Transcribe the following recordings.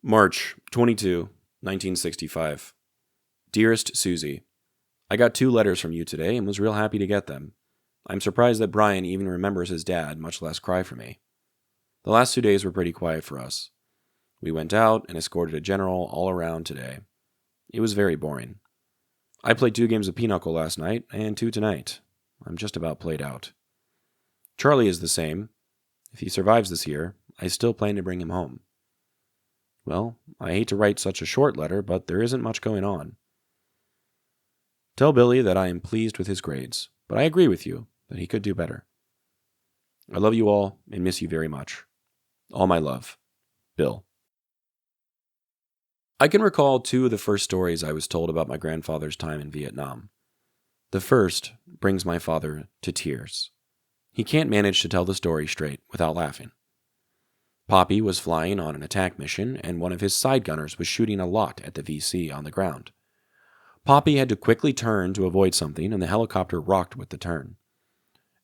March 22, 1965. Dearest Suzie, I got 2 letters from you today and was real happy to get them. I'm surprised that Brian even remembers his dad, much less cry for me. The last 2 days were pretty quiet for us. We went out and escorted a general all around today. It was very boring. I played 2 games of Pinochle last night and 2 tonight. I'm just about played out. Charlie is the same. If he survives this year, I still plan to bring him home. Well, I hate to write such a short letter, but there isn't much going on. Tell Billy that I am pleased with his grades, but I agree with you that he could do better. I love you all and miss you very much. All my love. Bill. I can recall 2 of the first stories I was told about my grandfather's time in Vietnam. The first brings my father to tears. He can't manage to tell the story straight without laughing. Popi was flying on an attack mission, and one of his side gunners was shooting a lot at the VC on the ground. Popi had to quickly turn to avoid something, and the helicopter rocked with the turn.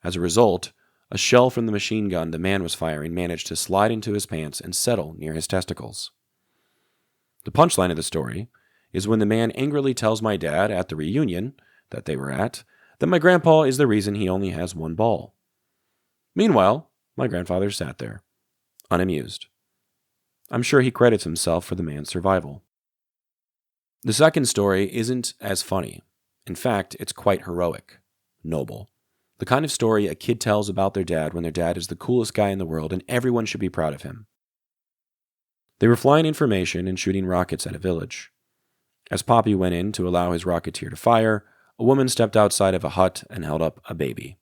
As a result, a shell from the machine gun the man was firing managed to slide into his pants and settle near his testicles. The punchline of the story is when the man angrily tells my dad at the reunion that they were at that my grandpa is the reason he only has 1 ball. Meanwhile, my grandfather sat there, unamused. I'm sure he credits himself for the man's survival. The second story isn't as funny. In fact, it's quite heroic, noble. The kind of story a kid tells about their dad when their dad is the coolest guy in the world and everyone should be proud of him. They were flying information and shooting rockets at a village. As Popi went in to allow his rocketeer to fire, a woman stepped outside of a hut and held up a baby.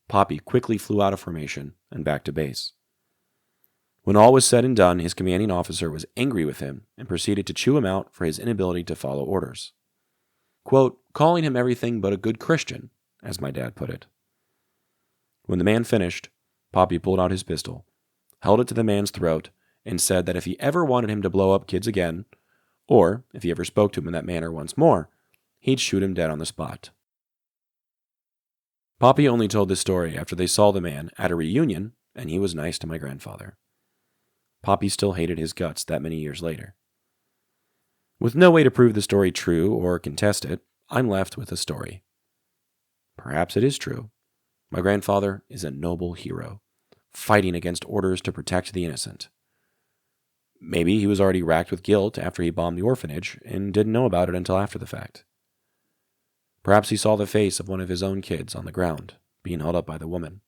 Popi quickly flew out of formation and back to base. When all was said and done, his commanding officer was angry with him and proceeded to chew him out for his inability to follow orders. Quote, calling him everything but a good Christian, as my dad put it. When the man finished, Popi pulled out his pistol, held it to the man's throat, and said that if he ever wanted him to blow up kids again, or if he ever spoke to him in that manner once more, he'd shoot him dead on the spot. Popi only told this story after they saw the man at a reunion, and he was nice to my grandfather. Popi still hated his guts that many years later. With no way to prove the story true or contest it, I'm left with a story. Perhaps it is true. My grandfather is a noble hero, fighting against orders to protect the innocent. Maybe he was already racked with guilt after he bombed the orphanage and didn't know about it until after the fact. Perhaps he saw the face of one of his own kids on the ground, being held up by the woman.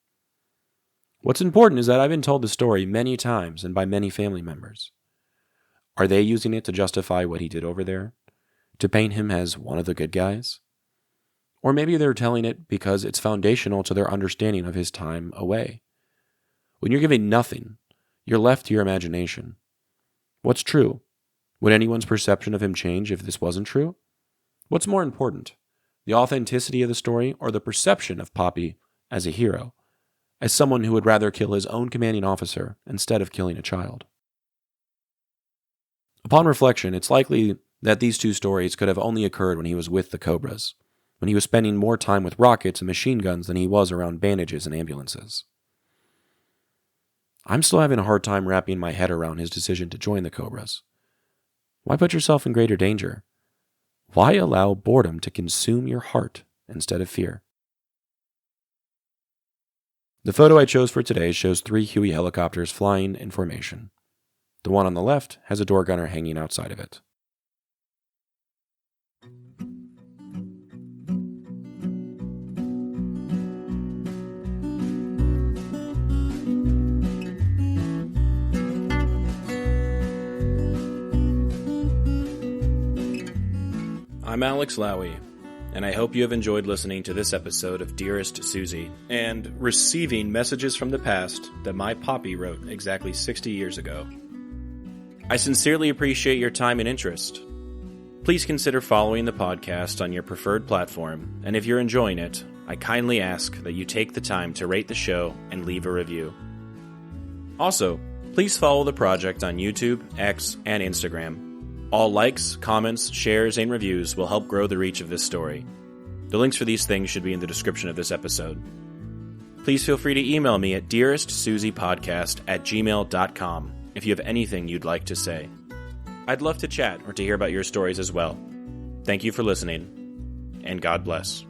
What's important is that I've been told the story many times and by many family members. Are they using it to justify what he did over there? To paint him as one of the good guys? Or maybe they're telling it because it's foundational to their understanding of his time away. When you're giving nothing, you're left to your imagination. What's true? Would anyone's perception of him change if this wasn't true? What's more important, the authenticity of the story or the perception of Popi as a hero, as someone who would rather kill his own commanding officer instead of killing a child? Upon reflection, it's likely that these 2 stories could have only occurred when he was with the Cobras, when he was spending more time with rockets and machine guns than he was around bandages and ambulances. I'm still having a hard time wrapping my head around his decision to join the Cobras. Why put yourself in greater danger? Why allow boredom to consume your heart instead of fear? The photo I chose for today shows 3 Huey helicopters flying in formation. The one on the left has a door gunner hanging outside of it. I'm Alex Lowy, and I hope you have enjoyed listening to this episode of Dearest Suzie and receiving messages from the past that my Popi wrote exactly 60 years ago. I sincerely appreciate your time and interest. Please consider following the podcast on your preferred platform, and if you're enjoying it, I kindly ask that you take the time to rate the show and leave a review. Also, please follow the project on YouTube, X, and Instagram. All likes, comments, shares, and reviews will help grow the reach of this story. The links for these things should be in the description of this episode. Please feel free to email me at dearestsuziepodcast@gmail.com if you have anything you'd like to say. I'd love to chat or to hear about your stories as well. Thank you for listening, and God bless.